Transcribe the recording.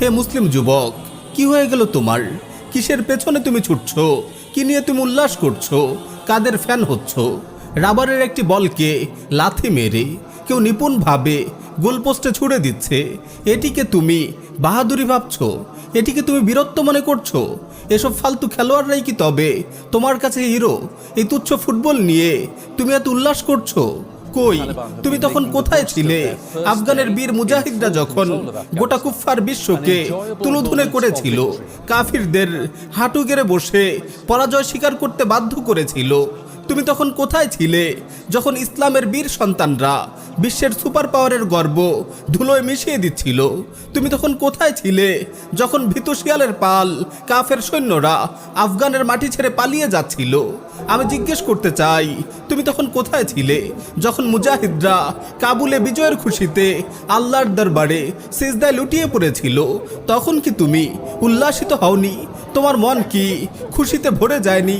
হে মুসলিম যুবক, কি হয়ে গেল তোমার? কিসের পেছনে তুমি ছুটছো? কি নিয়ে তুমি উল্লাস করছো? কাদের ফ্যান হচ্ছ? রাবারের একটি বলকে লাথি মেরে কেউ নিপুণভাবে গোলপোস্টে ছুড়ে দিচ্ছে, এটিকে তুমি বাহাদুরি ভাবছো? এটিকে তুমি বীরত্ব মনে করছো? এসব ফালতু খেলোয়াড়রাই কি তবে তোমার কাছে হিরো? এই তুচ্ছ ফুটবল নিয়ে তুমি এত উল্লাস করছো? কই, তুমি তখন কোথায় ছিলে? আফগানের বীর মুজাহিদরা যখন গোটা কুফফার বিশ্বকে তুলোধুনে করেছিল, কাফিরদের হাঁটু গেড়ে বসে পরাজয় স্বীকার করতে বাধ্য করেছিল, তুমি তখন কোথায় ছিলে? যখন ইসলামের বীর সন্তানরা বিশ্বের সুপার পাওয়ারের গর্ব ধুলোয় মিশিয়ে দিচ্ছিল, তুমি তখন কোথায় ছিলে? যখন ভীতু শিয়ালের পাল কাফের সৈন্যরা আফগানের মাটি ছেড়ে পালিয়ে যাচ্ছিল, আমি জিজ্ঞেস করতে চাই, তুমি তখন কোথায় ছিলে? যখন মুজাহিদরা কাবুলে বিজয়ের খুশিতে আল্লাহর দরবারে সিজদায় লুটিয়ে পড়েছিল, তখন কি তুমি উল্লাসিত হওনি? তোমার মন কি খুশিতে ভরে যায়নি?